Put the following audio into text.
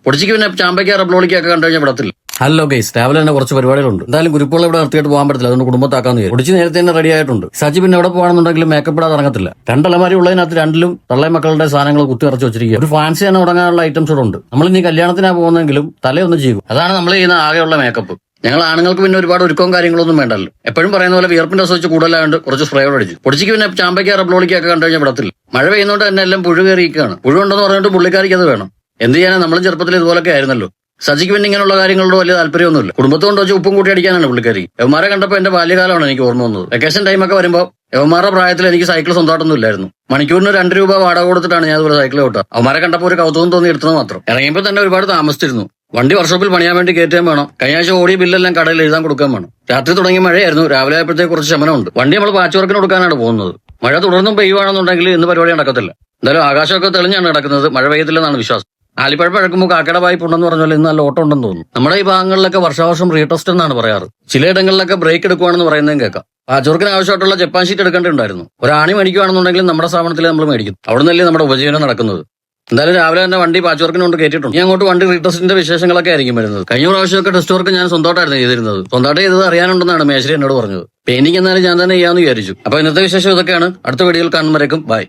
പൊടിച്ചിക്ക് പിന്നെ ചാമ്പയ്ക്ക റബ്ലോളിക്കൊക്കെ കണ്ടു കഴിഞ്ഞാൽ വിടത്തില്ല. ഹലോ ഗൈസ്, രാവിലെ തന്നെ കുറച്ച് പരിപാടികളുണ്ട്. എന്തായാലും ഗ്രൂപ്പുകൾ ഇവിടെ നിർത്തിയിട്ട് പോകാൻ പറ്റില്ല, അതുകൊണ്ട് കുടുംബത്താക്കാന്ന് വിചാരിച്ചു. പൊടിച്ച് നേരത്തെ തന്നെ റെഡി ആയിട്ടുണ്ട്. സജി പിന്നെ എവിടെ പോകണമെന്നുണ്ടെങ്കിലും മേക്കപ്പ് ഇടാതെ ഇറങ്ങത്തില്ല. രണ്ടലമാരി ഉള്ളതിനകത്ത് രണ്ടിലും തള്ളേ മക്കളുടെ സാധനങ്ങൾ കുത്തി ഇറച്ച് വെച്ചിരിക്കുക. ഒരു ഫാൻസി തന്നെ തുടങ്ങാനുള്ള ഐറ്റംസ് ഇവിടെ ഉണ്ട്. നമ്മൾ ഇനി കല്യാണത്തിനാ പോകുന്നെങ്കിലും തലയൊന്ന് ചെയ്യും. അതാണ് നമ്മൾ ചെയ്യുന്ന ആകെയുള്ള മേക്കപ്പ്. ഞങ്ങൾ ആണുങ്ങൾക്ക് പിന്നെ ഒരുപാട് ഒരുക്കവും കാര്യങ്ങളൊന്നും വേണ്ടല്ലോ. എപ്പോഴും പറയുന്ന പോലെ വിയർപ്പിന്റെ അസോച്ച് കൂടുതലായതുകൊണ്ട് കുറച്ച് സ്പ്രേയോട് അടിച്ചു. പൊടിച്ചിക്ക് പിന്നെ ചാമ്പയ്ക്ക റബ്ലോളിക്കൊക്കെ കണ്ടു കഴിഞ്ഞാൽ വിടത്തില്ല. മഴ പെയ്യുന്നതുകൊണ്ട് തന്നെ എല്ലാം പുഴു കയറിയിരിക്കുകയാണ്. പുഴുണ്ടെന്ന് പറഞ്ഞിട്ട് പുള്ളിക്കാരിക്ക് അത് വേണം. എന്ത് ചെയ്യാനാ, നമ്മളും ചെറുപ്പത്തിൽ ഇതുപോലൊക്കെ ആയിരുന്നല്ലോ. സജിക്ക് പിന്നെ ഇങ്ങനെയുള്ള കാര്യങ്ങളോട് വലിയ താല്പര്യമൊന്നുമില്ല. കുടുംബത്തോണ്ട് വെച്ച് ഉപ്പും കൂട്ടി അടിക്കാനാണ് പുള്ളിക്കാരി. യവന്മാരെ കണ്ടപ്പോൾ എന്റെ ബാല്യകാലമാണ് എനിക്ക് ഓർമ്മ വന്നത്. വെക്കേഷൻ ടൈമൊക്കെ വരുമ്പോൾ യവന്മാരുടെ പ്രായത്തിൽ എനിക്ക് സൈക്കിൾ സ്വന്തമായിട്ടൊന്നും ഇല്ലായിരുന്നു. മണിക്കൂറിന് 2 രൂപ വാടക കൊടുത്തിട്ടാണ് ഞാൻ അതുപോലെ സൈക്കിൾ ഓട്ടുക. അവന്മാരെ കണ്ടപ്പോൾ ഒരു കൗതുകം തോന്നി എടുത്തത് മാത്രം. ഇറങ്ങിയപ്പോൾ തന്നെ ഒരുപാട് താമസിച്ചിരുന്നു. വണ്ടി വർക്ക്ഷോപ്പിൽ പണിയാൻ വേണ്ടി കയറ്റാൻ വേണം. കഴിഞ്ഞ ആഴ്ച ഓടിയ ബില്ലെല്ലാം കടയിൽ എഴുതാൻ കൊടുക്കാൻ വേണം. രാത്രി തുടങ്ങിയ മഴയായിരുന്നു. രാവിലെ ആയപ്പോഴത്തേക്ക് കുറച്ച് ശമനമുണ്ട്. വണ്ടി നമ്മൾ പാച്ച് വർക്കിന് കൊടുക്കാനാണ് പോകുന്നത്. മഴ തുടർന്നും പെയ്യുവാണെന്നുണ്ടെങ്കിൽ ഇന്ന് പരിപാടി നടക്കത്തില്ല. എന്തായാലും ആകാശമൊക്കെ തെളിഞ്ഞാണ് നടക്കുന്നത്. മഴ പെയ്യത്തില്ലെന്നാണ് വിശ്വാസം. ആലിപ്പഴം പഴക്കുമ്പോൾ കാക്കയുടെ വായ്പ ഉണ്ടെന്ന് പറഞ്ഞാൽ ഇന്ന് നല്ല ഓട്ടം ഉണ്ടെന്ന് തോന്നുന്നു. നമ്മുടെ ഈ ഭാഗങ്ങളിലൊക്കെ വർഷാവർഷം റീടെസ്റ്റ് എന്നാണ് പറയാറ്. ചിലയിടങ്ങളിലൊക്കെ ബ്രേക്ക് എടുക്കുവാണെന്ന് പറയുന്നതും കേൾക്കാം. പാച്ചോർക്കിന് ആവശ്യമായിട്ടുള്ള ജപ്പാൻ ഷീറ്റ് എടുക്കേണ്ടതുണ്ടായിരുന്നു. ഒരു ആണി മേടിക്കുകയാണെന്നുണ്ടെങ്കിൽ നമ്മുടെ സ്ഥാപനത്തിൽ നമ്മൾ മേടിക്കും. അവിടെ നിന്നല്ലേ നമ്മുടെ ഉപജീവനം നടക്കുന്നത്. എന്തായാലും രാവിലെ തന്നെ വണ്ടി പാച്ചോർക്കിന് കൊണ്ട് കയറ്റിയിട്ടുണ്ട്. ഞാൻ അങ്ങോട്ട് വണ്ടി റീടെസ്റ്റിന്റെ വിശേഷങ്ങളൊക്കെ ആയിരിക്കും വരുന്നത്. കഴിഞ്ഞ പ്രാവശ്യമൊക്കെ ടെസ്റ്റ് വർക്ക് ഞാൻ സ്വന്തമായിട്ടായിരുന്നു ചെയ്തിരുന്നത്. സ്വന്തമായിട്ട് ചെയ്തത് അറിയാനുണ്ടെന്നാണ് മേശ്ശേരി എന്നോട് പറഞ്ഞത്. പെയിന്റിംഗ് എന്നാലും ഞാൻ തന്നെ ചെയ്യാമെന്ന് വിചാരിച്ചു. അപ്പൊ ഇന്നത്തെ വിശേഷം ഇതൊക്കെയാണ്. അടുത്ത വീഡിയോയിൽ കാണുമ്പോഴേക്കും ബൈ.